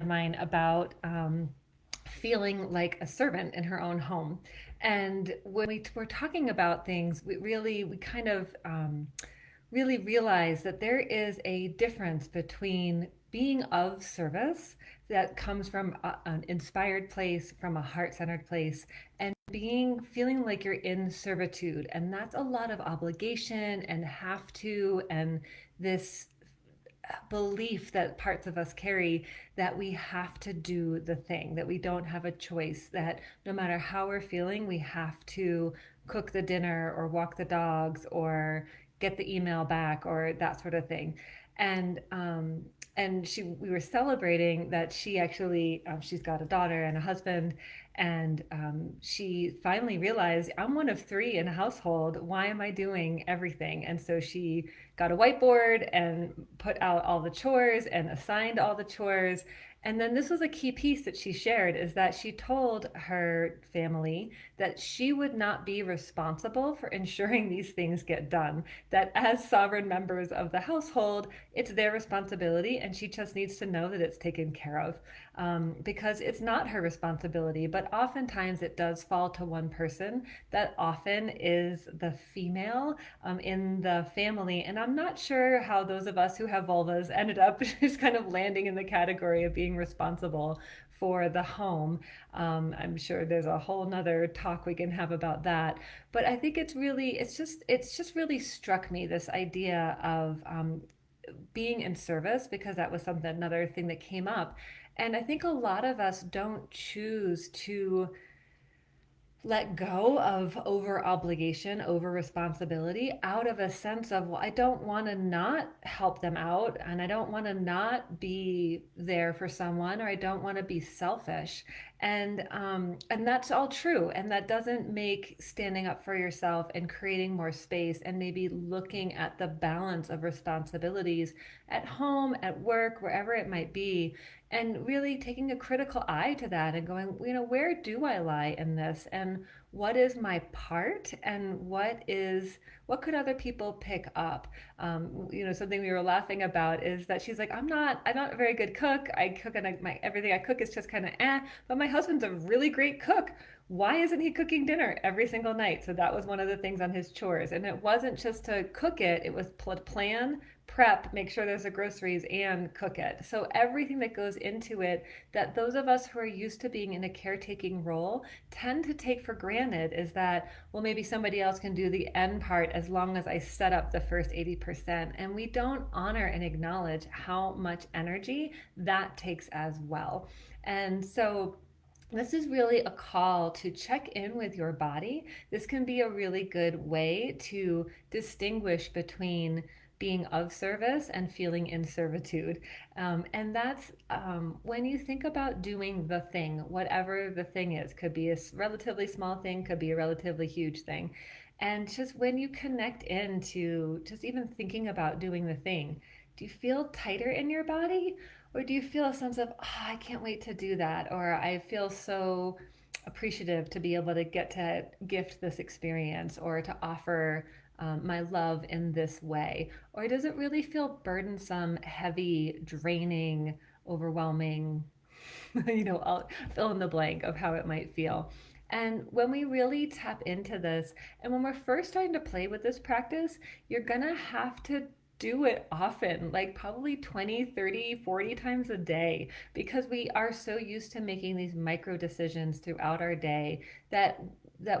mine about feeling like a servant in her own home. And when we were talking about things, we kind of really realize that there is a difference between being of service that comes from an inspired place, from a heart-centered place, and being feeling like you're in servitude. And that's a lot of obligation and have to, and this belief that parts of us carry that we have to do the thing, that we don't have a choice, that no matter how we're feeling, we have to cook the dinner or walk the dogs or get the email back or that sort of thing. And we were celebrating that she actually she's got a daughter and a husband, and she finally realized I'm one of three in a household. Why am I doing everything? And so she got a whiteboard and put out all the chores and assigned all the chores. And then this was a key piece that she shared, is that she told her family that she would not be responsible for ensuring these things get done, that as sovereign members of the household, it's their responsibility and she just needs to know that it's taken care of, because it's not her responsibility. But oftentimes it does fall to one person. That often is the female in the family. And I'm not sure how those of us who have vulvas ended up just kind of landing in the category of being responsible for the home. I'm sure there's a whole nother talk we can have about that. But I think it's just really struck me, this idea of being in service, because that was something, another thing that came up. And I think a lot of us don't choose to let go of over obligation, over responsibility, out of a sense of, well, I don't want to not help them out, and I don't want to not be there for someone, or I don't want to be selfish. And that's all true. And that doesn't make standing up for yourself and creating more space and maybe looking at the balance of responsibilities at home, at work, wherever it might be, and really taking a critical eye to that and going, where do I lie in this, and what is my part, and what could other people pick up. Something we were laughing about is that she's like, I'm not a very good cook. I cook, and my everything I cook is just kind of but my husband's a really great cook. Why isn't he cooking dinner every single night? So that was one of the things on his chores. And it wasn't just to cook it, it was plan, prep, make sure there's the groceries, and cook it. So everything that goes into it, that those of us who are used to being in a caretaking role tend to take for granted, is that, well, maybe somebody else can do the end part as long as I set up the first 80%. And we don't honor and acknowledge how much energy that takes as well. And so this is really a call to check in with your body. This can be a really good way to distinguish between being of service and feeling in servitude. And that's when you think about doing the thing, whatever the thing is, could be a relatively small thing, could be a relatively huge thing. And just when you connect into just even thinking about doing the thing, do you feel tighter in your body? Or do you feel a sense of, oh, I can't wait to do that? Or I feel so appreciative to be able to get to gift this experience, or to offer my love in this way? Or does it really feel burdensome, heavy, draining, overwhelming? I'll fill in the blank of how it might feel. And when we really tap into this, and when we're first starting to play with this practice, you're gonna have to do it often, like probably 20, 30, 40 times a day, because we are so used to making these micro decisions throughout our day that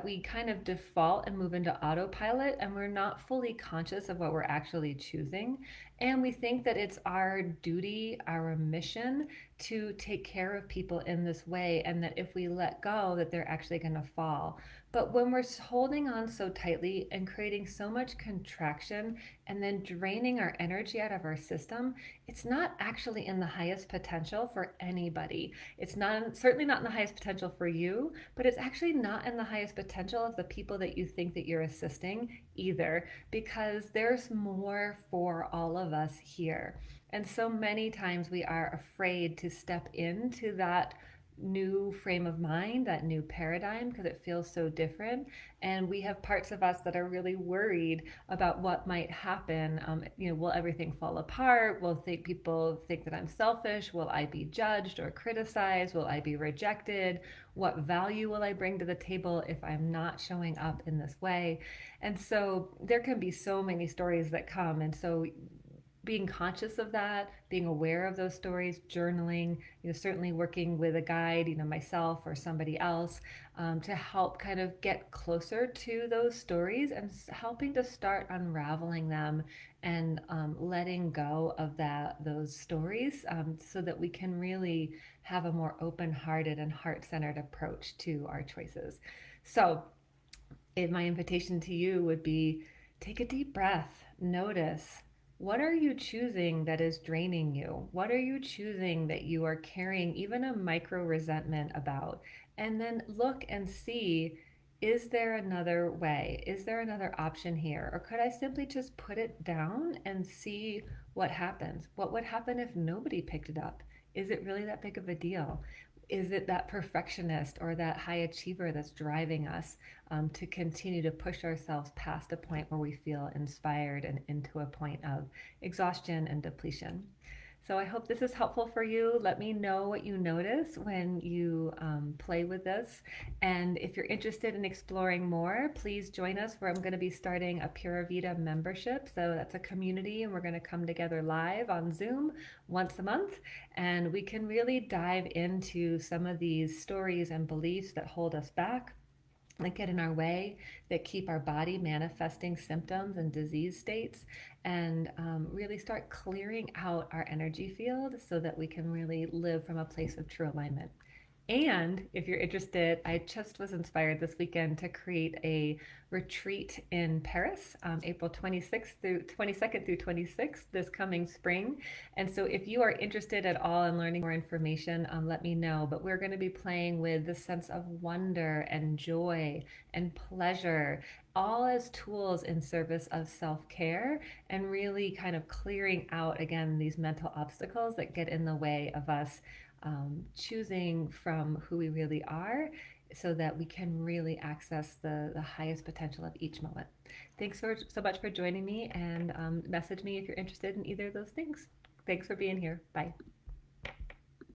we kind of default and move into autopilot, and we're not fully conscious of what we're actually choosing. And we think that it's our duty, our mission, to take care of people in this way, and that if we let go, that they're actually going to fall. But when we're holding on so tightly and creating so much contraction and then draining our energy out of our system, it's not actually in the highest potential for anybody. It's not, certainly not in the highest potential for you, but it's actually not in the highest potential of the people that you think that you're assisting either, because there's more for all of us here. And so many times we are afraid to step into that new frame of mind, that new paradigm, because it feels so different. And we have parts of us that are really worried about what might happen. Will everything fall apart? Will people think that I'm selfish? Will I be judged or criticized? Will I be rejected? What value will I bring to the table if I'm not showing up in this way? And so there can be so many stories that come. And so being conscious of that, being aware of those stories, journaling, certainly working with a guide, myself or somebody else, to help kind of get closer to those stories and helping to start unraveling them and letting go of those stories, so that we can really have a more open-hearted and heart-centered approach to our choices. So my invitation to you would be, take a deep breath, notice, what are you choosing that is draining you? What are you choosing that you are carrying even a micro resentment about? And then look and see, is there another way? Is there another option here? Or could I simply just put it down and see what happens? What would happen if nobody picked it up? Is it really that big of a deal? Is it that perfectionist or that high achiever that's driving us, to continue to push ourselves past a point where we feel inspired and into a point of exhaustion and depletion? So I hope this is helpful for you. Let me know what you notice when you play with this. And if you're interested in exploring more, please join us where I'm going to be starting a Pura Vida membership. So that's a community, and we're going to come together live on Zoom once a month. And we can really dive into some of these stories and beliefs that hold us back, that get in our way, that keep our body manifesting symptoms and disease states, and really start clearing out our energy field so that we can really live from a place of true alignment. And if you're interested, I just was inspired this weekend to create a retreat in Paris, April 26th through 22nd through 26th this coming spring. And so if you are interested at all in learning more information, let me know. But we're going to be playing with the sense of wonder and joy and pleasure, all as tools in service of self-care, and really kind of clearing out, again, these mental obstacles that get in the way of us choosing from who we really are, so that we can really access the highest potential of each moment. Thanks so much for joining me, and message me if you're interested in either of those things. Thanks for being here. Bye.